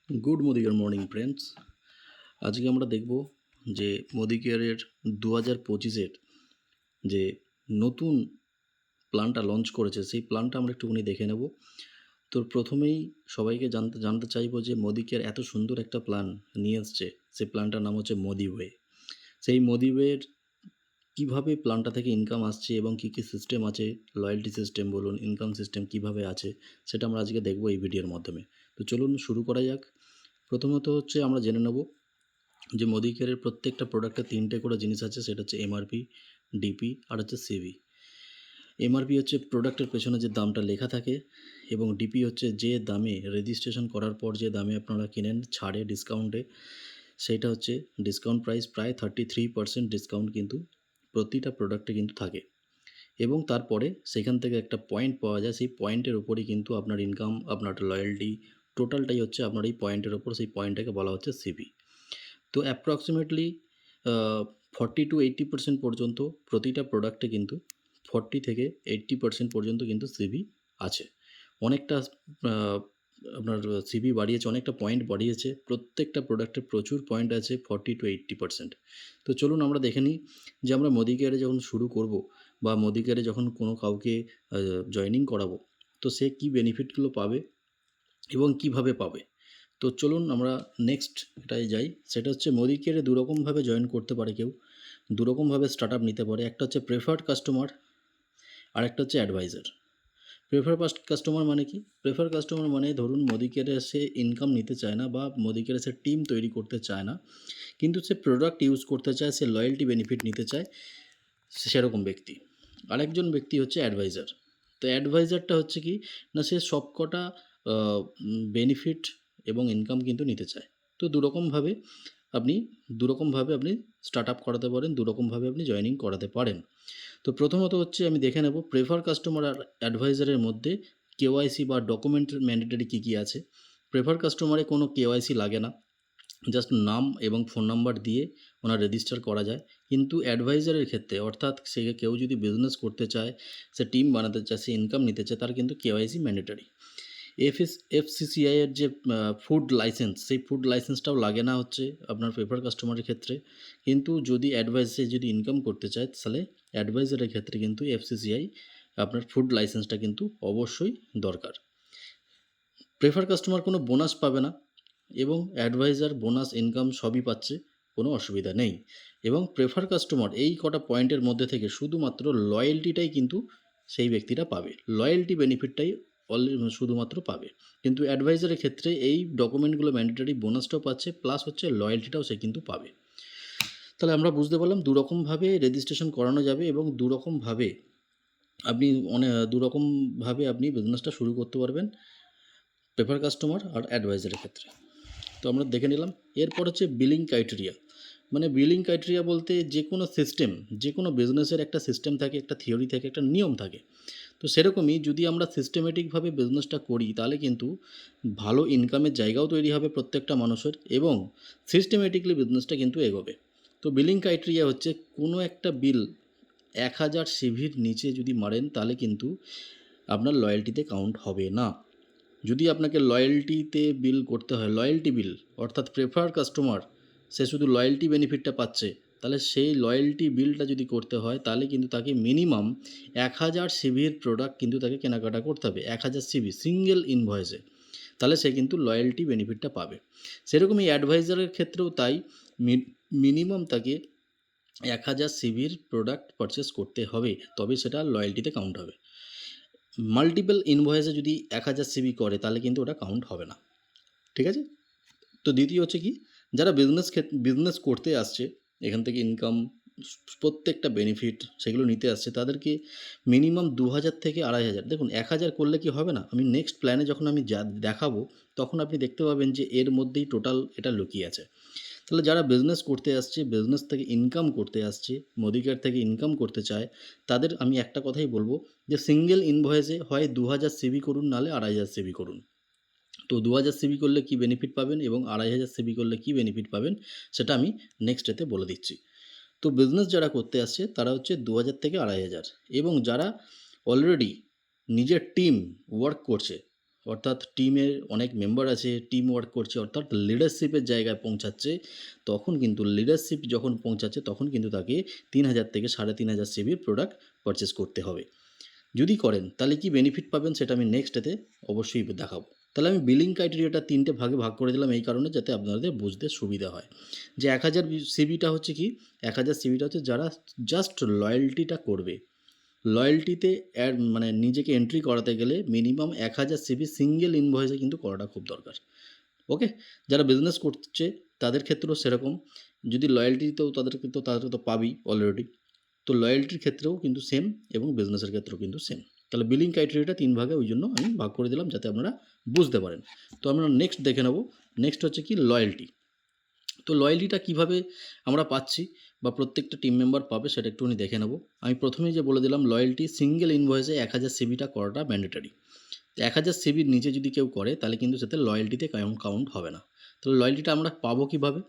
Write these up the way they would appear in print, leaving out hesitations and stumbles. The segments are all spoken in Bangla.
Good morning friends. আজকে আমরা দেখব যে মোদি কেয়ারের 2025-এর যে নতুন প্ল্যানটা লঞ্চ করেছে সেই প্ল্যানটা আমরা একটুখানি দেখে নেব। তো প্রথমেই সবাইকে জানতে চাইবো যে মোদি কেয়ার এত সুন্দর একটা প্ল্যান নিয়ে এসছে, সেই প্ল্যানটার নাম হচ্ছে মোদি ওয়ে। সেই মোদি ওয়ের কীভাবে প্ল্যানটা থেকে ইনকাম আসছে এবং কী কী সিস্টেম আছে, লয়্যালটি সিস্টেম বলুন, ইনকাম সিস্টেম কীভাবে আছে, সেটা আমরা আজকে দেখব এই ভিডিওর মাধ্যমে। তো চলুন শুরু করা যাক। প্রথমত হচ্ছে আমরা জেনে নেব যে মোদি কেয়ারের প্রত্যেকটা প্রোডাক্টে 3টে করে জিনিস আছে, সেটা হচ্ছে এমআরপি, ডিপি আর হচ্ছে সিভি। এমআরপি হচ্ছে প্রোডাক্টের পেছনে যে দামটা লেখা থাকে, এবং ডিপি হচ্ছে যে দামে রেজিস্ট্রেশন করার পর যে দামে আপনারা কিনেন ছাড়ে, ডিসকাউন্টে, সেইটা হচ্ছে ডিসকাউন্ট প্রাইস। প্রায় 33% ডিসকাউন্ট কিন্তু প্রতিটা প্রোডাক্টে কিন্তু থাকে, এবং তারপরে সেখান থেকে একটা পয়েন্ট পাওয়া যায়। সেই পয়েন্টের ওপরই কিন্তু আপনার ইনকাম, আপনার লয়্যালটি, টোটালটাই হচ্ছে আপনার এই পয়েন্টের ওপর। সেই পয়েন্টটাকে বলা হচ্ছে সিভি। তো অ্যাপ্রক্সিমেটলি 40-80% পর্যন্ত প্রতিটা প্রোডাক্টে কিন্তু 40-80% পর্যন্ত কিন্তু সিভি আছে। অনেকটা আপনার সিভি বাড়িয়েছে, অনেকটা পয়েন্ট বাড়িয়েছে। প্রত্যেকটা প্রোডাক্টে প্রচুর পয়েন্ট আছে 40-80%। তো চলুন আমরা দেখে নিই যে আমরা মোদি কেয়ারে যখন শুরু করব বা মোদি কেয়ারে যখন কোনো কাউকে জয়েনিং করাবো, তো সে কী বেনিফিটগুলো পাবে এবং কিভাবে পাবে। তো চলুন আমরা নেক্সট এটায় যাই। সেটা হচ্ছে মোদি কেয়ারে দুরকমভাবে জয়েন করতে পারে কেউ, দুরকমভাবে স্টার্ট আপ নিতে পারে। একটা হচ্ছে প্রেফার্ড কাস্টমার, আর একটা হচ্ছে অ্যাডভাইজার। প্রেফার কাস্টমার মানে কি? প্রেফার কাস্টমার মানে ধরুন মোদি কেয়ারে সে ইনকাম নিতে চায় না বা মোদি কেয়ারে সে টিম তৈরি করতে চায় না, কিন্তু সে প্রোডাক্ট ইউজ করতে চায়, সে লয়্যালটি বেনিফিট নিতে চায়, সেরকম ব্যক্তি। আরেকজন ব্যক্তি হচ্ছে অ্যাডভাইজার। তো অ্যাডভাইজারটা হচ্ছে কি না, সে সবকটা বেনিফিট এবং ইনকাম কিন্তু নিতে চায়। তো আপনি দুরকমভাবে আপনি স্টার্ট আপ করাতে পারেন, দুরকমভাবে আপনি জয়েনিং করাতে পারেন। তো প্রথমত হচ্ছে আমি দেখে নেব প্রেফার কাস্টমার আর অ্যাডভাইজারের মধ্যে কেওয়াইসি বা ডকুমেন্ট ম্যান্ডেটরি কী কী আছে। প্রেফার কাস্টমারে কোনো কেওয়াইসি লাগে না, জাস্ট নাম এবং ফোন নাম্বার দিয়ে ওনার রেজিস্টার করা যায়। কিন্তু অ্যাডভাইজারের ক্ষেত্রে, অর্থাৎ সে কেউ যদি বিজনেস করতে চায়, সে টিম বানাতে চায়, সে ইনকাম নিতে চায়, তার কিন্তু কেওয়াইসি ম্যান্ডেটরি। এফসিসিআই এর যে ফুড লাইসেন্স, সেই ফুড লাইসেন্সটাও লাগে না হচ্ছে আপনার প্রেফার কাস্টমারের ক্ষেত্রে। কিন্তু যদি অ্যাডভাইসে যদি ইনকাম করতে চায়, তাহলে অ্যাডভাইজারের ক্ষেত্রে কিন্তু এফসিসিআই আপনার ফুড লাইসেন্সটা কিন্তু অবশ্যই দরকার। প্রেফার কাস্টমার কোনো বোনাস পাবে না, এবং অ্যাডভাইজার বোনাস ইনকাম সবই পাচ্ছে, কোনো অসুবিধা নেই। এবং প্রেফার কাস্টমার এই কটা পয়েন্টের মধ্যে থেকে শুধুমাত্র লয়্যালটিটাই কিন্তু সেই ব্যক্তিরা পাবে, লয়্যালটি বেনিফিটটাই শুধুমাত্র পাবে। কিন্তু অ্যাডভাইজারের ক্ষেত্রে এই ডকুমেন্টগুলো ম্যান্ডেটরি, বোনাসটাও পাচ্ছে, প্লাস হচ্ছে লয়্যালটিটাও সে কিন্তু পাবে। তাহলে আমরা বুঝতে পারলাম দুরকমভাবে রেজিস্ট্রেশন করানো যাবে, এবং দুরকমভাবে আপনি বিজনেসটা শুরু করতে পারবেন প্রেফার কাস্টমার আর অ্যাডভাইজারের ক্ষেত্রে। তো আমরা দেখে নিলাম। এরপর হচ্ছে বিলিং ক্রাইটেরিয়া। মানে বিলিং ক্রাইটেরিয়া বলতে যে কোনো সিস্টেম, যে কোনো বিজনেসের একটা সিস্টেম থাকে, একটা থিওরি থাকে, একটা নিয়ম থাকে। তো সেরকমই যদি আমরা সিস্টেমেটিকভাবে বিজনেসটা করি, তাহলে কিন্তু ভালো ইনকামের জায়গাও তৈরি হবে প্রত্যেকটা মানুষের, এবং সিস্টেমেটিকলি বিজনেসটা কিন্তু এগোবে। তো বিলিং ক্রাইটেরিয়া হচ্ছে কোনো একটা বিল 1000 সিভির নিচে যদি মারেন, তাহলে কিন্তু আপনার লয়্যালটিতে কাউন্ট হবে না। যদি আপনাকে লয়্যালটিতে বিল করতে হয়, লয়্যালটি বিল, অর্থাৎ প্রেফার কাস্টমার সে শুধু লয়্যালটি বেনিফিটটা পাচ্ছে, তাহলে সেই লয়্যালটি বিলটা যদি করতে হয়, তাহলে কিন্তু তাকে মিনিমাম 1000 সিভির প্রোডাক্ট কিন্তু তাকে কেনাকাটা করতে হবে, 1000 সিভি সিঙ্গেল ইনভয়েসে, তাহলে সে কিন্তু লয়্যালটি বেনিফিটটা পাবে। সেরকমই অ্যাডভাইজারের ক্ষেত্রেও তাই, মিনিমাম তাকে 1000 সিভির প্রোডাক্ট পারচেস করতে হবে, তবে সেটা লয়্যালটিতে কাউন্ট হবে। মাল্টিপল ইনভয়েসে যদি 1000 সিভি করে, তাহলে কিন্তু ওটা কাউন্ট হবে না। ঠিক আছে? তো দ্বিতীয় হচ্ছে কি, যারা বিজনেস করতে আসছে, এখান থেকে ইনকাম, প্রত্যেকটা বেনিফিট সেগুলো নিতে আসছে, তাদেরকে মিনিমাম 2000 থেকে 2500, দেখুন 1000 করলে কি হবে না, আমি নেক্সট প্ল্যানে যখন আমি দেখাবো, তখন আপনি দেখতে পাবেন যে এর মধ্যেই টোটাল এটা লুকিয়ে আছে। তাহলে যারা বিজনেস করতে আসছে, বিজনেস থেকে ইনকাম করতে আসছে, মোদি কেয়ার থেকে ইনকাম করতে চায়, তাদের আমি একটা কথাই বলবো যে সিঙ্গেল ইনভয়েসে হয় 2000 সিভি করুন, নাহলে 2500 সিভি করুন। তো 2000 সিভি করলে কী বেনিফিট পাবেন এবং 2500 সিভি করলে কী বেনিফিট পাবেন, সেটা আমি নেক্সট ডেতে বলে দিচ্ছি। তো বিজনেস যারা করতে আসছে তারা হচ্ছে 2000 থেকে 2500, এবং যারা অলরেডি নিজের টিম ওয়ার্ক করছে, অর্থাৎ টিমের অনেক মেম্বার আছে, টিম ওয়ার্ক করছে, অর্থাৎ লিডারশিপের জায়গায় পৌঁছাচ্ছে, তখন কিন্তু লিডারশিপ যখন পৌঁছাচ্ছে তখন কিন্তু তাকে ৩,০০০ থেকে ৩,৫০০ সিভির প্রোডাক্ট পারচেস করতে হবে। যদি করেন তাহলে কি বেনিফিট পাবেন সেটা আমি নেক্সট ডেতে অবশ্যই দেখাবো। তাহলে আমি বিলিং ক্রাইটেরিয়াটা ৩টে ভাগে ভাগ করে দিলাম এই কারণে, যাতে আপনাদের বুঝতে সুবিধা হয়। যে ১,০০০ সিভিটা হচ্ছে কি, ১,০০০ সিভিটা হচ্ছে যারা জাস্ট লয়্যাল্টিটা করবে। লয়্যাল্টিতে মানে নিজেকে এন্ট্রি করাতে গেলে মিনিমাম ১,০০০ সিভি সিঙ্গেল ইনভয়েসে কিন্তু করাটা খুব দরকার। ওকে? যারা বিজনেস করছে তাদের ক্ষেত্রেও সেরকম। যদি লয়্যাল্টিতেও তাদেরকে তো পাবেই অলরেডি। তো লয়্যাল্টির ক্ষেত্রেও কিন্তু সেম এবং বিজনেসের ক্ষেত্রেও কিন্তু সেম। তাহলে বিলিং ক্রাইটেরিয়াটা ৩ ভাগে ওই জন্য আমি ভাগ করে দিলাম যাতে আপনারা বুঝতে পারেন। তো আমরা নেক্সট দেখে নেব। নেক্সট হচ্ছে কি লয়্যাল্টি। তো লয়্যাল্টিটা কীভাবে আমরা পাচ্ছি বা প্রত্যেকটা টিম মেম্বার পাবে সেটা একটুখানি দেখে নেব। আমি প্রথমেই যে বলে দিলাম লয়্যাল্টি সিঙ্গেল ইনভয়েসে ১,০০০ সিভিটা করাটা ম্যান্ডেটরি। ১,০০০ সিভির নিচে যদি কেউ করে তাহলে কিন্তু সেটা লয়্যাল্টিতে কাউন্ট হবে না। তাহলে লয়্যাল্টিটা আমরা পাবো কীভাবে?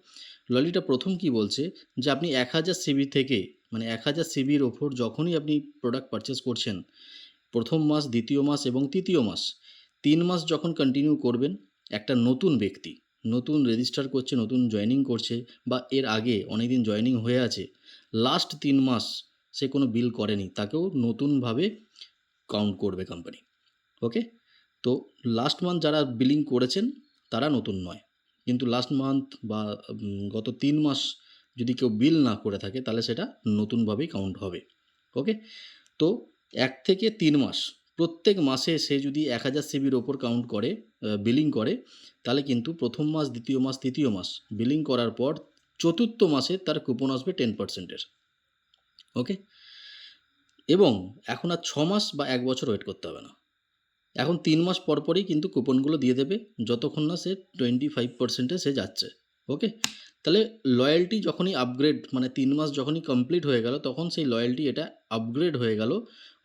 লয়্যাল্টিটা প্রথম কি বলছে যে আপনি ১,০০০ সিভি থেকে, মানে ১,০০০ সিভির ওপর যখনই আপনি প্রোডাক্ট পারচেস করছেন, প্রথম মাস, দ্বিতীয় মাস এবং তৃতীয় মাস, ৩ মাস যখন কন্টিনিউ করবেন, একটা নতুন ব্যক্তি, নতুন রেজিস্টার করছে, নতুন জয়েনিং করছে বা এর আগে অনেকদিন জয়েনিং হয়ে আছে, লাস্ট ৩ মাস সে কোনো বিল করেনি, তাকেও নতুনভাবে কাউন্ট করবে কোম্পানি। ওকে? তো লাস্ট মান্থ যারা বিলিং করেছেন তারা নতুন নয়, কিন্তু লাস্ট মান্থ বা গত ৩ মাস যদি কেউ বিল না করে থাকে তাহলে সেটা নতুনভাবেই কাউন্ট হবে। ওকে? তো ১ থেকে ৩ মাস, প্রত্যেক মাসে সে যদি ১,০০০ সিভির ওপর কাউন্ট করে, বিলিং করে, তাহলে কিন্তু প্রথম মাস, দ্বিতীয় মাস, তৃতীয় মাস বিলিং করার পর চতুর্থ মাসে তার কুপন আসবে 10%-এর। ওকে? এবং এখন আর ৬ মাস বা ১ বছর ওয়েট করতে হবে না। এখন ৩ মাস পর পরই কিন্তু কুপনগুলো দিয়ে দেবে, যতক্ষণ না সে 25%-এ সে যাচ্ছে। ওকে? তাহলে লয়্যাল্টি যখনই আপগ্রেড, মানে ৩ মাস যখনই কমপ্লিট হয়ে গেল তখন সেই লয়্যাল্টি এটা আপগ্রেড হয়ে গেল,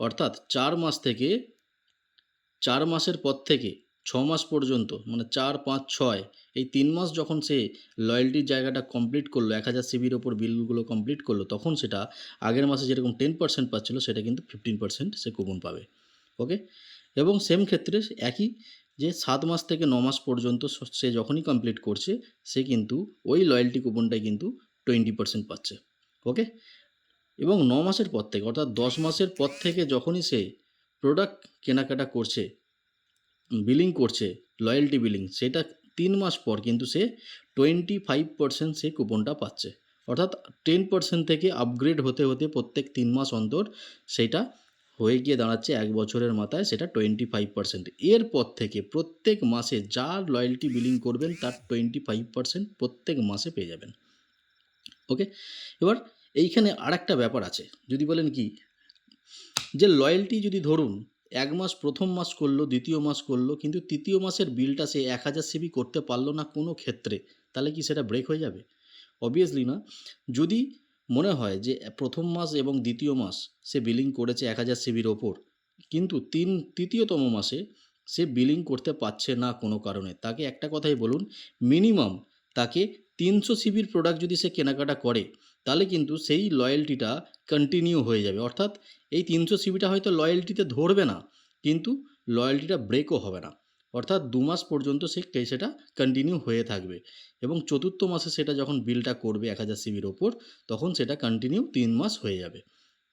অর্থাৎ ৪ মাস থেকে, ৪ মাসের পর থেকে ৬ মাস পর্যন্ত, মানে ৪, ৫, ৬ এই ৩ মাস যখন সে লয়্যাল্টির জায়গাটা কমপ্লিট করলো, ১,০০০ সিভির ওপর বিলগুলো কমপ্লিট করলো, তখন সেটা আগের মাসে যেরকম 10% পাচ্ছিল সেটা কিন্তু 15% সে কুপন পাবে। ওকে? এবং সেম ক্ষেত্রে একই, যে ৭ মাস থেকে ৯ মাস পর্যন্ত সে যখনই কমপ্লিট করছে সে কিন্তু ওই লয়্যাল্টি কুপনটাই কিন্তু 20% পাচ্ছে। ওকে? এবং ৯ মাসের পর থেকে, অর্থাৎ ১০ মাসের পর থেকে যখনই সে প্রোডাক্ট কেনাকাটা করছে, বিলিং করছে, লয়্যাল্টি বিলিং, সেটা ৩ মাস পর কিন্তু সে 25% সে কুপনটা পাচ্ছে। অর্থাৎ 10% থেকে আপগ্রেড হতে হতে প্রত্যেক ৩ মাস অন্তর সেইটা হয়ে গিয়ে দাঁড়াচ্ছে ১ বছরের মাথায় সেটা 25%। এরপর থেকে প্রত্যেক মাসে যা লয়্যাল্টি বিলিং করবেন তার 25% প্রত্যেক মাসে পেয়ে যাবেন। ওকে? এবার এইখানে আরেকটা ব্যাপার আছে। যদি বলেন কি, যে লয়্যাল্টি যদি ধরুন ১ মাস, প্রথম মাস করলো, দ্বিতীয় মাস করলো, কিন্তু তৃতীয় মাসের বিলটা সে ১,০০০ সিভি করতে পারল না কোনো ক্ষেত্রে, তাহলে কি সেটা ব্রেক হয়ে যাবে? অবভিয়াসলি না। যদি মনে হয় যে প্রথম মাস এবং দ্বিতীয় মাস সে বিলিং করেছে ১,০০০ সিভির ওপর, কিন্তু তৃতীয়তম মাসে সে বিলিং করতে পারছে না কোনো কারণে, তাকে একটা কথাই বলুন, মিনিমাম তাকে ৩০০ সিভির প্রোডাক্ট যদি সে কেনাকাটা করে তাহলে কিন্তু সেই লয়্যাল্টিটা কন্টিনিউ হয়ে যাবে। অর্থাৎ এই ৩০০ সিভিটা হয়তো লয়্যাল্টিতে ধরবে না, কিন্তু লয়্যাল্টিটা ব্রেকও হবে না। অর্থাৎ ২ মাস পর্যন্ত সেটা কন্টিনিউ হয়ে থাকবে এবং চতুর্থ মাসে সেটা যখন বিলটা করবে ১,০০০ সিভির ওপর, তখন সেটা কন্টিনিউ ৩ মাস হয়ে যাবে।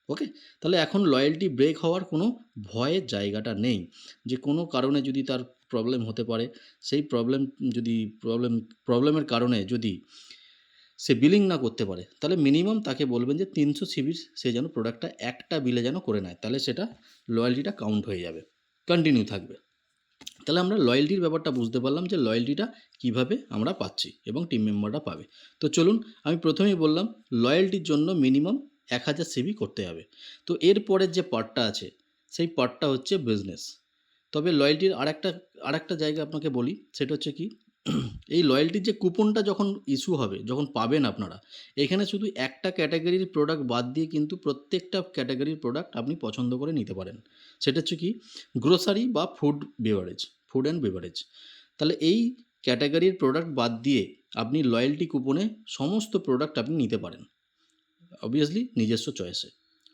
ওকে? তাহলে এখন লয়্যাল্টি ব্রেক হওয়ার কোনো ভয়ের জায়গাটা নেই। যে কোনো কারণে যদি তার প্রবলেম হতে পারে, সেই প্রবলেমের কারণে যদি সে বিলিং না করতে পারে, তাহলে মিনিমাম তাকে বলবেন যে ৩০০ সিভির সে যেন প্রোডাক্টটা একটা বিলে যেন করে নেয়, তাহলে সেটা লয়্যাল্টিটা কাউন্ট হয়ে যাবে, কন্টিনিউ থাকবে। তাহলে আমরা লয়্যাল্টির ব্যাপারটা বুঝতে পারলাম যে লয়্যাল্টিটা কীভাবে আমরা পাচ্ছি এবং টিম মেম্বাররা পাবে। তো চলুন, আমি প্রথমেই বললাম লয়্যাল্টির জন্য মিনিমাম ১,০০০ সিভি করতে হবে। তো এরপরের যে পার্টটা আছে সেই পার্টটা হচ্ছে বিজনেস। তবে লয়্যাল্টির আরেকটা জায়গা আপনাকে বলি, সেটা হচ্ছে কি, এই লয়্যাল্টির যে কুপনটা যখন ইস্যু হবে, যখন পাবেন আপনারা, এখানে শুধু একটা ক্যাটাগরির প্রোডাক্ট বাদ দিয়ে কিন্তু প্রত্যেকটা ক্যাটাগরির প্রোডাক্ট আপনি পছন্দ করে নিতে পারেন। সেটা হচ্ছে কি, গ্রোসারি বা ফুড অ্যান্ড বেভারেজ। তাহলে এই ক্যাটাগরির প্রোডাক্ট বাদ দিয়ে আপনি লয়্যাল্টি কুপনে সমস্ত প্রোডাক্ট আপনি নিতে পারেন, অবভিয়াসলি নিজস্ব চয়েসে।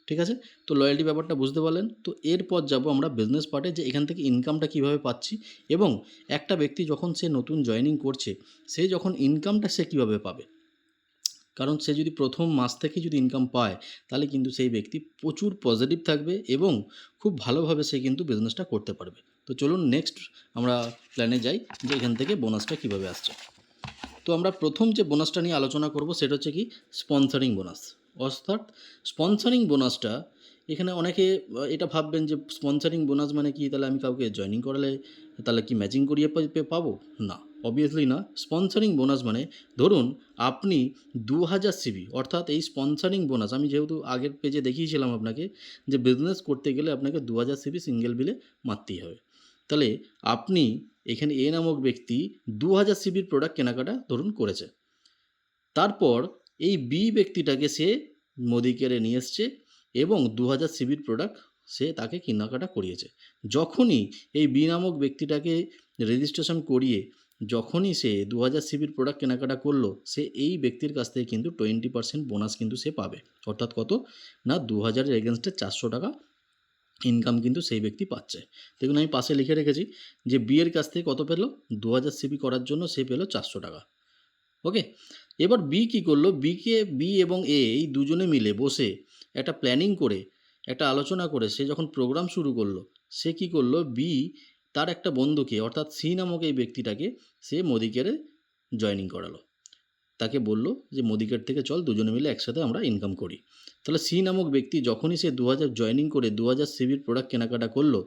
ঠিক আছে? তো লয়াল্টি ব্যাপারটা বুঝতে পারলেন। তো এরপর যাব আমরা বিজনেস পার্টে, যে এখান থেকে ইনকামটা কীভাবে পাচ্ছি এবং একটা ব্যক্তি যখন সে নতুন জয়েনিং করছে, সে যখন ইনকামটা সে কীভাবে পাবে। কারণ সে যদি প্রথম মাস থেকেই যদি ইনকাম পায়, তাহলে কিন্তু সেই ব্যক্তি প্রচুর পজিটিভ থাকবে এবং খুব ভালোভাবে সে কিন্তু বিজনেসটা করতে পারবে। তো চলুন নেক্সট আমরা প্ল্যানে যাই, যে এখান থেকে বোনাসটা কীভাবে আসছে। তো আমরা প্রথম যে বোনাসটা নিয়ে আলোচনা করব সেটা হচ্ছে কি, স্পন্সরিং বোনাস। অর্থাৎ স্পন্সরিং বোনাসটা, এখানে অনেকে এটা ভাববেন যে স্পন্সরিং বোনাস মানে কি, তাহলে আমি কাউকে জয়েনিং করালে তাহলে কি ম্যাচিং করিয়ে পাবো? না, অবভিয়াসলি না। স্পন্সরিং বোনাস মানে, ধরুন আপনি 2000 সিভি, অর্থাৎ এই স্পন্সরিং বোনাস আমি যেহেতু আগের পেজে দেখিয়েছিলাম আপনাকে, যে বিজনেস করতে গেলে আপনাকে 2000 সিভি সিঙ্গেল বিলে মারতেই হবে। তাহলে আপনি এখানে এ নামক ব্যক্তি 2000 সিবির প্রোডাক্ট কেনাকাটা ধরুন করেছে। তারপর এই বি ব্যক্তিটাকে সে মোদিকেয়ারে নিয়ে এসছে এবং 2000 সিবির প্রোডাক্ট সে তাকে কেনাকাটা করিয়েছে। যখনই এই বি নামক ব্যক্তিটাকে রেজিস্ট্রেশন করিয়ে যখনই সে 2000 সিবির প্রোডাক্ট কেনাকাটা করলো, সে এই ব্যক্তির কাছ থেকে কিন্তু 20% বোনাস কিন্তু সে পাবে। অর্থাৎ কত না, 2000-এর এগেনস্টে 400 টাকা ইনকাম কিন্তু সেই ব্যক্তি পাচ্ছে। দেখুন আমি পাশে লিখে রেখেছি যে বি এর কাছ থেকে কত পেল, 2000 সিবি করার জন্য সে পেল 400 টাকা। ওকে, এবার বি কী করলো, বি এবং এ এই দুজনে মিলে বসে একটা প্ল্যানিং করে, একটা আলোচনা করে সে যখন প্রোগ্রাম শুরু করলো, সে কী করলো, বি তার একটা বন্ধুকে অর্থাৎ সি নামক এই ব্যক্তিটাকে সে মোদিকেয়ারে জয়েনিং করালো। তাকে বলল যে মোদিকেয়ার থেকে চল দুজনে মিলে একসাথে আমরা ইনকাম করি। তাহলে সি নামক ব্যক্তি যখনই সে 2000 জয়েনিং করে 2000 সিবির প্রোডাক্ট কেনাকাটা করলো,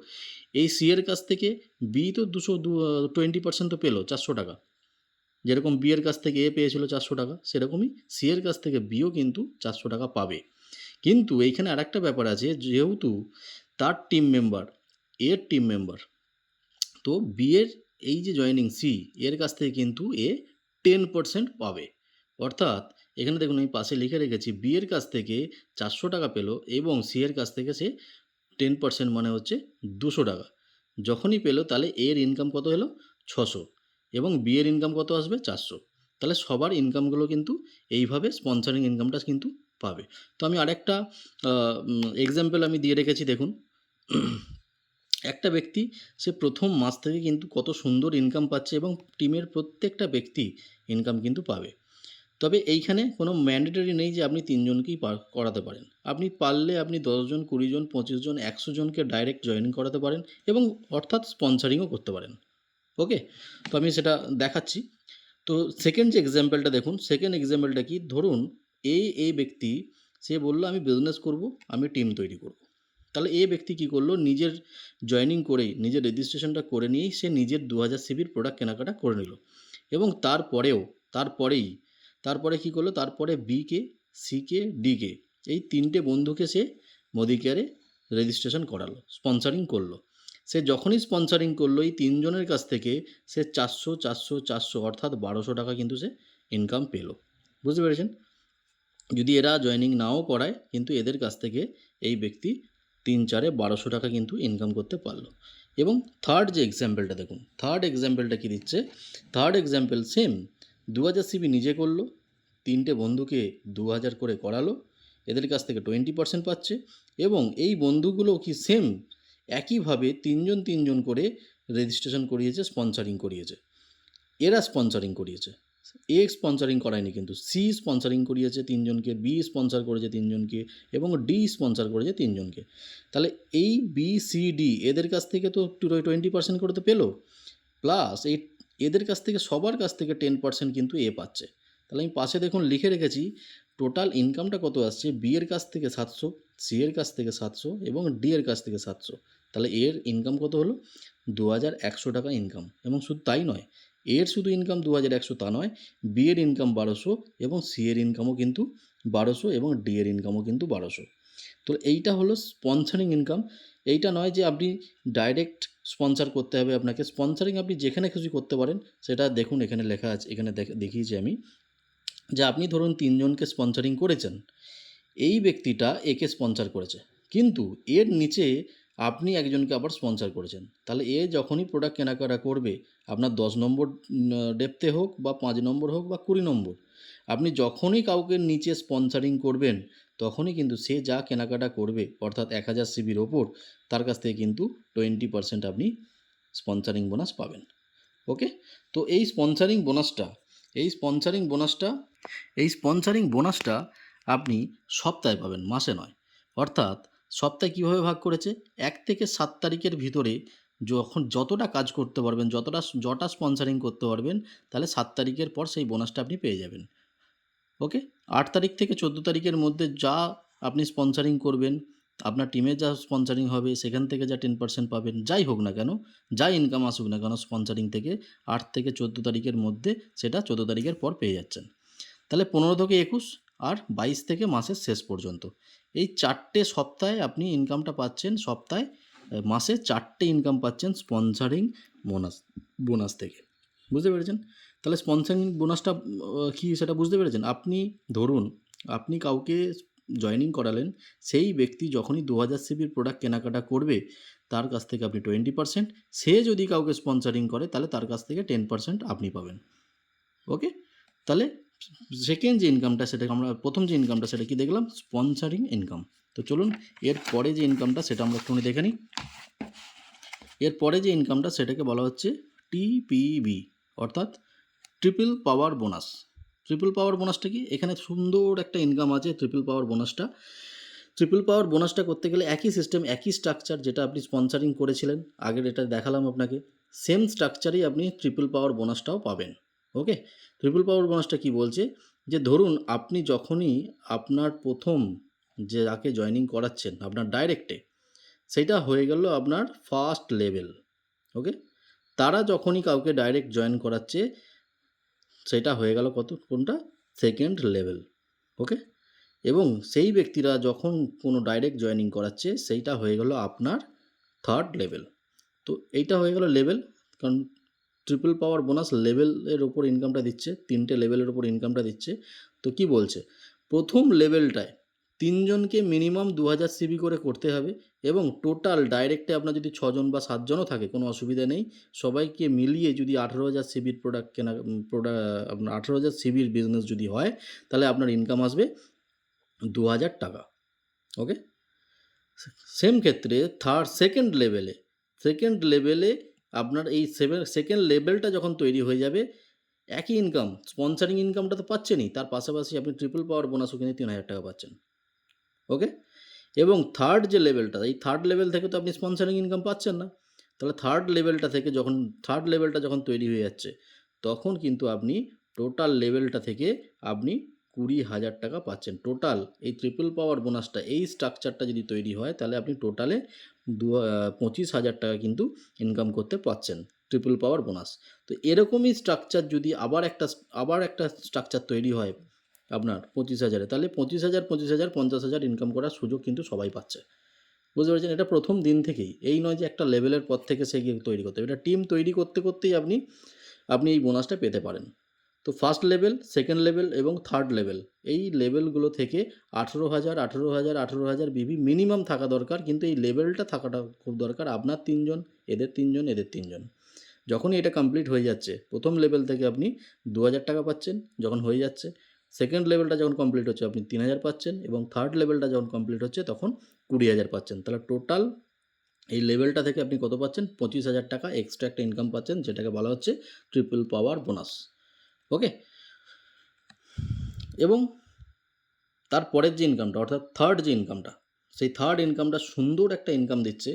এই সি এর কাছ থেকে বি তো 20% তো পেলো 400 টাকা। যেরকম বি এর কাছ থেকে এ পেয়েছিল 400 টাকা, সেরকমই সি এর কাছ থেকে বিও কিন্তু 400 টাকা পাবে। কিন্তু এইখানে আরেকটা ব্যাপার আছে, যেহেতু তার টিম মেম্বার, এর টিম মেম্বার, তো বি এর এই যে জয়েনিং সি, এর কাছ থেকে কিন্তু এ 10% পাবে। অর্থাৎ এখানে দেখুন আমি পাশে লিখে রেখেছি, বি এর কাছ থেকে 400 টাকা পেল এবং সি এর কাছ থেকে সে 10% মানে হচ্ছে 200 টাকা যখনই পেল, তাহলে এর ইনকাম কত হলো, 600, এবং বি এর ইনকাম কত আসবে, 400। তাহলে সবার ইনকামগুলো কিন্তু এইভাবে স্পন্সরিং ইনকামটা কিন্তু পাবে। তো আমি আরেকটা এক্সাম্পল আমি দিয়ে রেখেছি, দেখুন একটা ব্যক্তি সে প্রথম মাস থেকে কিন্তু কত সুন্দর ইনকাম পাচ্ছে এবং টিমের প্রত্যেকটা ব্যক্তি ইনকাম কিন্তু পাবে। তবে এইখানে কোনো ম্যান্ডেটরি নেই যে আপনি 3 জনকেই করাতে পারেন। আপনি পারলে আপনি 10 জন, 20 জন, 25 জন, 100 জনকে ডাইরেক্ট জয়েনিং করাতে পারেন এবং অর্থাৎ স্পন্সরিংও করতে পারেন। ওকে, তো আমি সেটা দেখাচ্ছি। তো সেকেন্ড যে এক্সাম্পলটা দেখুন, সেকেন্ড এক্সাম্পলটা কি, ধরুন এই ব্যক্তি সে বলল আমি বিজনেস করব, আমি টিম তৈরি করব। তাহলে এ ব্যক্তি কী করলো, নিজের জয়েনিং করেই, নিজের রেজিস্ট্রেশনটা করে নিয়েই সে নিজের 2000 সিবির প্রোডাক্ট কেনাকাটা করে নিল এবং তারপরে কী করলো, তারপরে বিকে, সিকে, ডিকে, এই 3টে বন্ধুকে সে মোদিকেয়ারে রেজিস্ট্রেশন করালো, স্পন্সরিং করলো। সে যখনই স্পন্সরিং করলো, এই 3 জনের কাছ থেকে সে 400, 400, 400 অর্থাৎ 1200 টাকা কিন্তু সে ইনকাম পেল। বুঝতে পেরেছেন? যদি এরা জয়েনিং নাও করায়, কিন্তু এদের কাছ থেকে এই ব্যক্তি 3-4-এ 1200 টাকা কিন্তু ইনকাম করতে পারলো। এবং থার্ড যে এক্সাম্পলটা দেখুন, থার্ড এক্সাম্পলটা কী দিচ্ছে, থার্ড এক্সাম্পল সেম 2000 সিবি নিজে করলো, 3টে বন্ধুকে 2000 করে করালো, এদের কাছ থেকে 20% পাচ্ছে এবং এই বন্ধুগুলো কি সেম একইভাবে 3 জন করে রেজিস্ট্রেশন করিয়েছে, স্পন্সরিং করিয়েছে। এরা স্পন্সরিং করিয়েছে, এ স্পন্সরিং করায়নি, কিন্তু সি স্পন্সরিং করিয়েছে 3 জনকে, বি স্পন্সর করেছে 3 জনকে এবং ডি স্পন্সর করেছে 3 জনকে। তাহলে এই বি, সি, ডি এদের কাছ থেকে তো 20% করে তো পেলো, প্লাস এদের কাছ থেকে সবার কাছ থেকে 10% কিন্তু এ পাচ্ছে। তাহলে আমি পাশে দেখুন লিখে রেখেছি টোটাল ইনকামটা কত আসছে, বি এর কাছ থেকে 700, সি এর কাছ থেকে 700 এবং ডি এর কাছ থেকে 700। তাহলে এর ইনকাম কত হলো, 2100 টাকা ইনকাম। এবং শুধু তাই নয়, এর শুধু ইনকাম 2100 তা নয়, বি এর ইনকাম 1200 এবং সি এর ইনকামও কিন্তু 1200 এবং ডি এর ইনকামও কিন্তু 1200। তো এইটা হলো স্পন্সরিং ইনকাম। এইটা নয় যে আপনি ডাইরেক্ট স্পন্সর করতে হবে আপনাকে, স্পন্সরিং আপনি যেখানে খুশি করতে পারেন। সেটা দেখুন এখানে লেখা আছে, এখানে দেখিয়েছি আমি, যে আপনি ধরুন 3 জনকে স্পন্সরিং করেছেন, এই ব্যক্তিটা একে স্পন্সর করেছে, কিন্তু এর নিচে আপনি একজনকে আবার স্পন্সর করেছেন। তাহলে এ যখনই প্রোডাক্ট কেনাকাটা করবে, আপনার 10 নম্বর ডেপ্থে হোক বা 5 নম্বর হোক বা 20 নম্বর, আপনি যখনই কাউকে নিচে স্পন্সরিং করবেন, তখনই কিন্তু সে যা কেনাকাটা করবে অর্থাৎ 1000 সিবির ওপর, তার কাছ থেকে কিন্তু 20% আপনি স্পন্সরিং বোনাস পাবেন। ওকে? তো এই স্পন্সরিং বোনাসটা আপনি সপ্তাহে পাবেন, মাসে নয়। অর্থাৎ সপ্তাহে কীভাবে ভাগ করেছে? 1 থেকে 7 তারিখের ভিতরে যতটা কাজ করতে পারবেন, যটা স্পন্সরিং করতে পারবেন, তাহলে 7 তারিখের পর সেই বোনাসটা আপনি পেয়ে যাবেন। ওকে? 8 তারিখ থেকে 14 তারিখের মধ্যে যা আপনি স্পন্সরিং করবেন, আপনার টিমে যা স্পন্সরিং হবে সেখান থেকে যা 10% পাবেন, যাই হোক না কেন, যা ইনকাম আসুক না কেন স্পন্সরিং থেকে, 8 থেকে 14 তারিখের মধ্যে সেটা 14 তারিখের পর পেয়ে যাচ্ছেন। তাহলে 15 থেকে 21 আর 22 থেকে মাসের শেষ পর্যন্ত। এই 4টে সপ্তাহে আপনি ইনকামটা পাচ্ছেন, মাসে 4টে ইনকাম পাচ্ছেন স্পন্সরিং বোনাস থেকে। বুঝতে পেরেছেন? তাহলে স্পন্সরিং বোনাসটা কী সেটা বুঝতে পেরেছেন? ধরুন আপনি কাউকে জয়েনিং করালেন, সেই ব্যক্তি যখনই 2000 সিবির প্রোডাক্ট কেনাকাটা করবে, তার কাছ থেকে আপনি 20%, সে যদি কাউকে স্পন্সরিং করে তাহলে তার কাছ থেকে 10% আপনি পাবেন। ওকে? তাহলে প্রথম যে ইনকামটা সেটা কি দেখলাম? Sponsoring income. তো চলুন এর পরে যে ইনকামটা সেটা আমরা একটুখানি দেখে নিই। এর পরে যে ইনকামটা সেটাকে বলা হচ্ছে টিপিবি, অর্থাৎ ট্রিপল পাওয়ার বোনাস। ট্রিপল পাওয়ার বোনাসটা কি? এখানে সুন্দর একটা ইনকাম আছে ট্রিপল পাওয়ার বোনাসটা করতে গেলে একই সিস্টেম, একই স্ট্রাকচার, যেটা আপনি স্পন্সরিং করেছিলেন আগের, এটা দেখালাম আপনাকে, সেম স্ট্রাকচারেই আপনি ট্রিপল পাওয়ার বোনাসটাও পাবেন। ওকে? ট্রিপল পাওয়ার বোনাসটা কি বলছে, যে ধরুন আপনি যখনই আপনার প্রথম যে যাকে জয়েনিং করাচ্ছেন আপনার ডাইরেক্টে, সেটা হয়ে গেল আপনার ফার্স্ট লেভেল। ওকে? তারা যখনই কাউকে ডাইরেক্ট জয়েন করাচ্ছে, সেটা হয়ে গেল কোনটা? Second level. ওকে? এবং সেই ব্যক্তিরা যখন কোনো ডাইরেক্ট জয়েনিং করাচ্ছে, সেইটা হয়ে গেল আপনার থার্ড লেভেল। তো এইটা হয়ে গেল লেভেল, কারণ ট্রিপল পাওয়ার বোনাস লেভেলের ওপর ইনকামটা দিচ্ছে, 3টে লেভেলের ওপর ইনকামটা দিচ্ছে। তো কি বলছে? প্রথম লেভেলটায় 3 জনকে মিনিমাম 2000 সিবি করে করতে হবে, এবং টোটাল ডাইরেক্টে আপনার যদি 6 জন বা 7 জনও থাকে কোনো অসুবিধা নেই, সবাইকে মিলিয়ে যদি 18,000 সিবির আপনার 18,000 সিবির বিজনেস যদি হয়, তাহলে আপনার ইনকাম আসবে 2000 টাকা। ওকে? সেম ক্ষেত্রে সেকেন্ড লেভেলে আপনার এই সেকেন্ড লেভেলটা যখন তৈরি হয়ে যাবে, একই ইনকাম, স্পন্সরিং ইনকামটা তো পাচ্ছেনই, তার পাশাপাশি আপনি ট্রিপল পাওয়ার বোনাসও কিন্তু 3000 টাকা পাচ্ছেন। ওকে? এবং এই থার্ড লেভেল থেকে তো আপনি স্পন্সরিং ইনকাম পাচ্ছেন না। তাহলে থার্ড লেভেলটা যখন তৈরি হয়ে যাচ্ছে, তখন কিন্তু আপনি টোটাল লেভেলটা থেকে আপনি 20,000 টাকা পাচ্ছেন। টোটাল এই ট্রিপল পাওয়ার বোনাসটা, এই স্ট্রাকচারটা যদি তৈরি হয়, তাহলে আপনি টোটালে 25,000 টাকা কিন্তু ইনকাম করতে পারছেন, ট্রিপল পাওয়ার বোনাস। তো এরকমই স্ট্রাকচার যদি আবার একটা স্ট্রাকচার তৈরি হয় আপনার 25,000-এ, তাহলে 25,000, 50,000 ইনকাম করার সুযোগ কিন্তু সবাই পাচ্ছে। বুঝতে পেরেছেন? এটা প্রথম দিন থেকেই, এই নয় যে একটা লেভেলের পর থেকে সে গিয়ে তৈরি করতে হবে। এটা টিম তৈরি করতে করতেই আপনি এই বোনাসটা পেতে পারেন। তো ফার্স্ট লেভেল, সেকেন্ড লেভেল এবং থার্ড লেভেল, এই লেভেলগুলো থেকে 18,000 বিবি মিনিমাম থাকা দরকার, কিন্তু এই লেভেলটা থাকাটা খুব দরকার। আপনার 3 জন, এদের 3 জন, এদের 3 জন। যখনই এটা কমপ্লিট হয়ে যাচ্ছে, প্রথম লেভেল থেকে আপনি 2,000 টাকা পাচ্ছেন যখন হয়ে যাচ্ছে, সেকেন্ড লেভেলটা যখন কমপ্লিট হচ্ছে আপনি 3,000 পাচ্ছেন, এবং থার্ড লেভেলটা যখন কমপ্লিট হচ্ছে তখন 20,000 পাচ্ছেন। তাহলে টোটাল এই লেভেলটা থেকে আপনি কত পাচ্ছেন? 25,000 টাকা এক্সট্রা একটা ইনকাম পাচ্ছেন, যেটাকে বলা হচ্ছে ট্রিপল পাওয়ার বোনাস। ওকে? এবং তারপরের যে ইনকামটা, অর্থাৎ সেই থার্ড ইনকামটা সুন্দর একটা ইনকাম দিচ্ছে,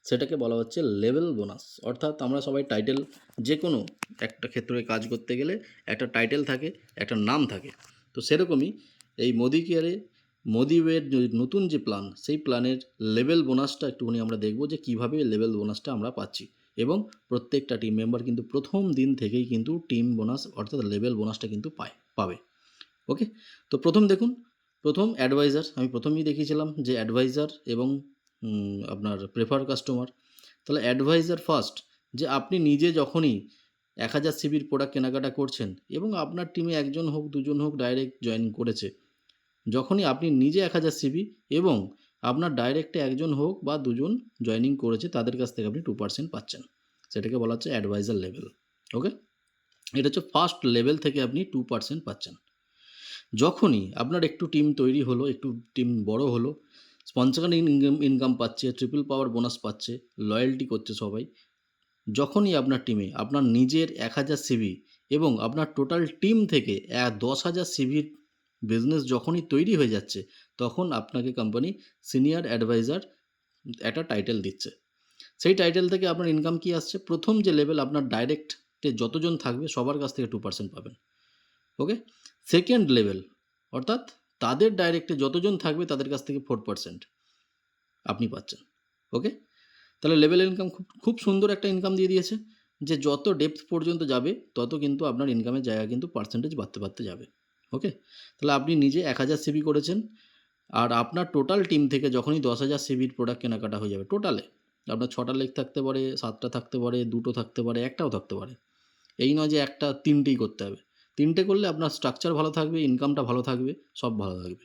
সেটাকে বলা হচ্ছে লেভেল বোনাস। অর্থাৎ আমরা সবাই টাইটেল, যে কোনো একটা ক্ষেত্রে কাজ করতে গেলে একটা টাইটেল থাকে, একটা নাম থাকে। তো সেরকমই এই মোদিওয়ের নতুন যে প্ল্যান, সেই প্ল্যানের লেভেল বোনাসটা একটুখানি আমরা দেখব, যে কীভাবে লেভেল বোনাসটা আমরা পাচ্ছি। এবং প্রত্যেকটা টিম মেম্বার কিন্তু প্রথম দিন থেকেই কিন্তু টিম বোনাস অর্থাৎ লেভেল বোনাসটা কিন্তু পাবে। ওকে? তো প্রথম অ্যাডভাইজার, আমি প্রথমেই দেখিয়েছিলাম যে অ্যাডভাইজার এবং আপনার প্রেফার কাস্টমার। তাহলে অ্যাডভাইজার ফার্স্ট, যে আপনি নিজে যখনই 1000 সিবির প্রোডাক্ট কেনাকাটা করছেন, এবং আপনার টিমে 1 জন হোক 2 জন হোক ডাইরেক্ট জয়েন করেছে, যখনই আপনি নিজে 1000 সিবি এবং আপনার ডাইরেক্টে 1 জন হোক বা 2 জন জয়েনিং করেছে, তাদের কাছ থেকে আপনি 2% পাচ্ছেন। সেটাকে বলা হচ্ছে অ্যাডভাইজার লেভেল। ওকে? এটা হচ্ছে ফার্স্ট লেভেল থেকে আপনি 2% পাচ্ছেন। যখনই আপনার একটু টিম তৈরি হলো, একটু টিম বড় হলো, স্পন্সর ইনকাম পাচ্ছে, ট্রিপল পাওয়ার বোনাস পাচ্ছে, লয়াল্টি করছে সবাই। যখনই আপনার টিমে আপনার নিজের ১,০০০ সিভি এবং আপনার টোটাল টিম থেকে ১০,০০০ সিভির বিজনেস যখনই তৈরি হয়ে যাচ্ছে, তখন আপনাকে কোম্পানি সিনিয়র অ্যাডভাইজার একটা টাইটেল দিচ্ছে। সেই টাইটেল থেকে আপনার ইনকাম কি আসছে? প্রথম যে লেভেল আপনার ডাইরেক্টে যতজন থাকবে সবার কাছ থেকে 2% পাবেন। ওকে? সেকেন্ড লেভেল অর্থাৎ তাদের ডাইরেক্টে যতজন থাকবে তাদের কাছ থেকে 4% আপনি পাচ্ছেন। ওকে? তাহলে লেভেল ইনকাম খুব খুব সুন্দর একটা ইনকাম দিয়ে দিয়েছে, যে যত ডেপথ পর্যন্ত যাবে তত কিন্তু আপনার ইনকামের জায়গা কিন্তু পার্সেন্টেজ বাড়তে যাবে। ওকে? তাহলে আপনি নিজে ১,০০০ সিভি করেছেন, আর আপনার টোটাল টিম থেকে যখনই ১০,০০০ সিভির প্রোডাক্ট কেনাকাটা হয়ে যাবে টোটালে, আপনার ৬টা লেগ থাকতে পারে, ৭টা থাকতে পারে, ২টো থাকতে পারে, ১টাও থাকতে পারে। এই নয় যে একটা ৩টেই করতে হবে। ৩টে করলে আপনার স্ট্রাকচার ভালো থাকবে, ইনকামটা ভালো থাকবে, সব ভালো থাকবে।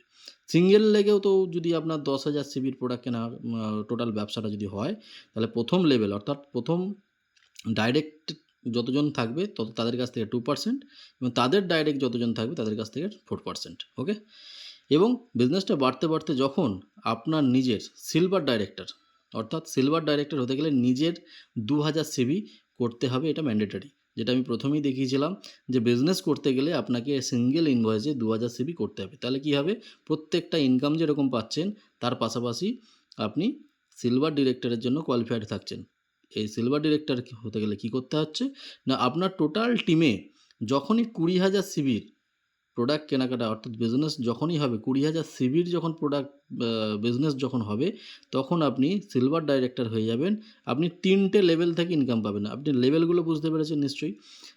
সিঙ্গেল লেগেও তো যদি আপনার ১০,০০০ সিভির প্রোডাক্ট কেনা টোটাল ব্যবসাটা যদি হয়, তাহলে প্রথম লেভেল অর্থাৎ প্রথম ডাইরেক্ট যতজন থাকবে তাদের কাছ থেকে 2% এবং তাদের ডাইরেক্ট যতজন থাকবে তাদের কাছ থেকে 4%। ওকে? এবং বিজনেসটা বাড়তে যখন আপনার নিজের সিলভার ডাইরেক্টর অর্থাৎ সিলভার ডাইরেক্টর হতে গেলে নিজের ২,০০০ সিভি করতে হবে, এটা ম্যান্ডেটরি। যেটা আমি প্রথমেই দেখিয়েছিলাম যে বিজনেস করতে গেলে আপনাকে সিঙ্গেল ইনভয়েসে ২,০০০ সিভি করতে হবে। তাহলে কী হবে? প্রত্যেকটা ইনকাম যেরকম পাচ্ছেন তার পাশাপাশি আপনি সিলভার ডিরেক্টরের জন্য কোয়ালিফাইড থাকছেন। এই সিলভার ডিরেক্টর হতে গেলে কী করতে হচ্ছে না, আপনার টোটাল টিমে যখনই ২০,০০০ সিভির প্রোডাক্ট কেনাকাটা অর্থাৎ বিজনেস যখনই হবে, ২০,০০০ সিভির যখন প্রোডাক্ট বিজনেস যখন হবে, তখন আপনি সিলভার ডাইরেক্টর হয়ে যাবেন। আপনি ৩টে লেভেল থেকে ইনকাম পাবেন। আপনি লেভেলগুলো বুঝতে পেরেছেন নিশ্চয়ই?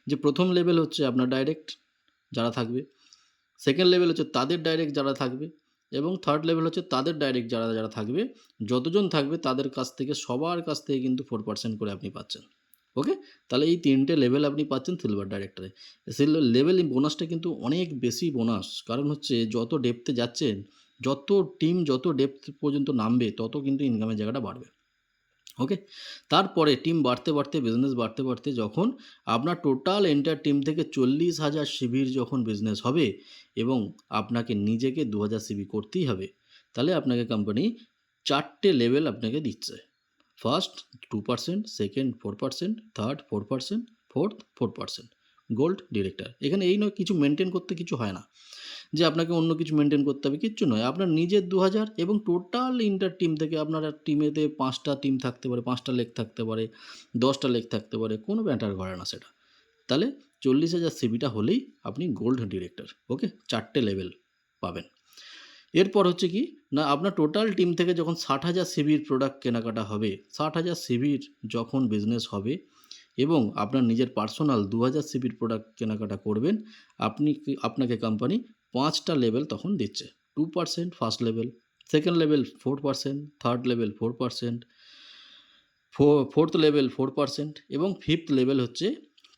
যে প্রথম লেভেল হচ্ছে আপনার ডাইরেক্ট যারা থাকবে, সেকেন্ড লেভেল হচ্ছে তাদের ডাইরেক্ট যারা থাকবে, এবং থার্ড লেভেল হচ্ছে তাদের ডাইরেক্ট যারা থাকবে, যতজন থাকবে তাদের কাছ থেকে সবার কাছ থেকে কিন্তু 4% করে আপনি পাচ্ছেন। ওকে? তাহলে এই ৩টে লেভেল আপনি পাচ্ছেন সিলভার ডাইরেক্টরে। লেভেল বোনাসটা কিন্তু অনেক বেশি বোনাস। কারণ হচ্ছে যত ডেপথে যাচ্ছেন, যত টিম যত ডেপথ পর্যন্ত নামবে তত কিন্তু ইনকামের জায়গাটা বাড়বে। ওকে? তারপরে টিম বাড়তে বিজনেস বাড়তে যখন আপনার টোটাল এন্টায়ার টিম থেকে ৪০,০০০ সিভির যখন বিজনেস হবে এবং আপনাকে নিজেকে ২,০০০ সিভি করতেই হবে, তাহলে আপনাকে কোম্পানি ৪টে লেভেল আপনাকে দিচ্ছে। First 2%, second 4%, third 4%, fourth 4%। Gold director. এখানে এই নয় কিছু মেনটেন করতে কিছু হয় না। যে আপনাকে অন্য কিছু মেনটেন করতে হবে, কিচ্ছু নয়। আপনার নিজের ২,০০০ এবং টোটাল ইন্টার টিম থেকে আপনার টিমেতে ৫টা টিম থাকতে পারে, ৫টা লেগ থাকতে পারে, ১০টা লেগ থাকতে পারে, কোনো ম্যাটার করে না সেটা। তাহলে ৪০,০০০ সিভিটা হলেই আপনি গোল্ড ডিরেক্টর। ওকে? ৪টে লেভেল পাবেন। এরপর হচ্ছে কি না, আপনার টোটাল টিম থেকে যখন ৬০,০০০ সিভির প্রোডাক্ট কেনাকাটা হবে, ৬০,০০০ সিভির যখন বিজনেস হবে এবং আপনার নিজের পার্সোনাল ২,০০০ সিভির প্রোডাক্ট কেনাকাটা করবেন, আপনাকে কোম্পানি ৫টা লেভেল তখন দিচ্ছে। 2% first level, second level 4%, third level 4%, fourth level 4% এবং ফিফথ লেভেল হচ্ছে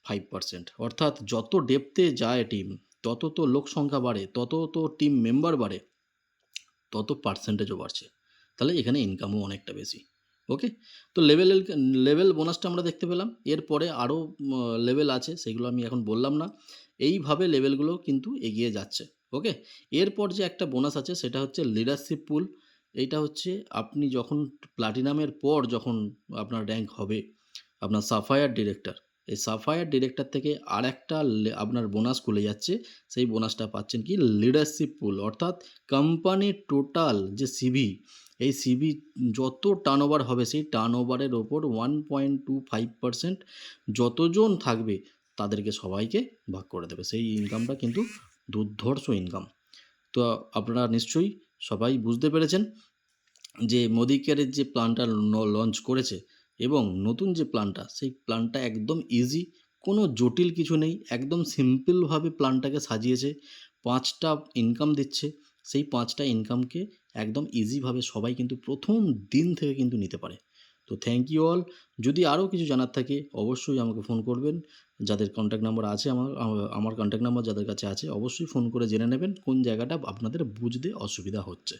5%। অর্থাৎ যত ডেপথে যায় টিম, তত তো লোক সংখ্যা বাড়ে, তত তো টিম মেম্বার বাড়ে, তত পার্সেন্টেজও বাড়ছে। তাহলে এখানে ইনকামও অনেকটা বেশি। ওকে? তো লেভেল বোনাসটা আমরা দেখতে পেলাম। এরপরে আরও লেভেল আছে, সেগুলো আমি এখন বললাম না। এইভাবে লেভেলগুলো কিন্তু এগিয়ে যাচ্ছে। ওকে? এরপর যে একটা বোনাস আছে সেটা হচ্ছে লিডারশিপ পুল। এইটা হচ্ছে আপনি যখন প্লাটিনামের পর যখন আপনার র্যাঙ্ক হবে, আপনার সাফায়ার ডিরেক্টর, এই সাফায়ার ডিরেক্টর থেকে আরেকটা আপনার বোনাস খুলে যাচ্ছে। সেই বোনাসটা পাচ্ছেন কি লিডারশিপ পুল, অর্থাৎ কোম্পানির টোটাল যে সিভি, এই সিভি যত টার্নওভার হবে সেই টার্নওভারের ওপর 1.25% যতজন থাকবে তাদেরকে সবাইকে ভাগ করে দেবে। সেই ইনকামটা কিন্তু দুর্ধর্ষ ইনকাম। তো আপনারা নিশ্চয়ই সবাই বুঝতে পেরেছেন যে মোদি কেয়ারের যে প্ল্যানটা লঞ্চ করেছে এবং নতুন যে প্ল্যানটা, সেই প্ল্যানটা একদম ইজি, কোনো জটিল কিছু নেই, একদম সিম্পলভাবে প্ল্যানটাকে সাজিয়েছে। ৫টা ইনকাম দিচ্ছে, সেই ৫টা ইনকামকে একদম ইজিভাবে সবাই কিন্তু প্রথম দিন থেকে কিন্তু নিতে পারে। তো থ্যাংক ইউ অল। যদি আরও কিছু জানার থাকে অবশ্যই আমাকে ফোন করবেন। যাদের কন্ট্যাক্ট নাম্বার আছে আমার কন্ট্যাক্ট নাম্বার যাদের কাছে আছে অবশ্যই ফোন করে জেনে নেবেন কোন জায়গাটা আপনাদের বুঝতে অসুবিধা হচ্ছে।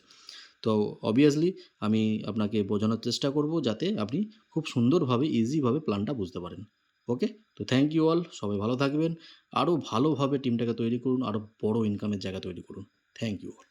তো অবভিয়াসলি আমি আপনাকে বোঝানোর চেষ্টা করব যাতে আপনি খুব সুন্দরভাবে ইজিভাবে প্ল্যানটা বুঝতে পারেন। ওকে? তো থ্যাংক ইউ অল। সবাই ভালো থাকবেন। আরও ভালোভাবে টিমটাকে তৈরি করুন। আরও বড় ইনকামের জায়গা তৈরি করুন। Thank you all.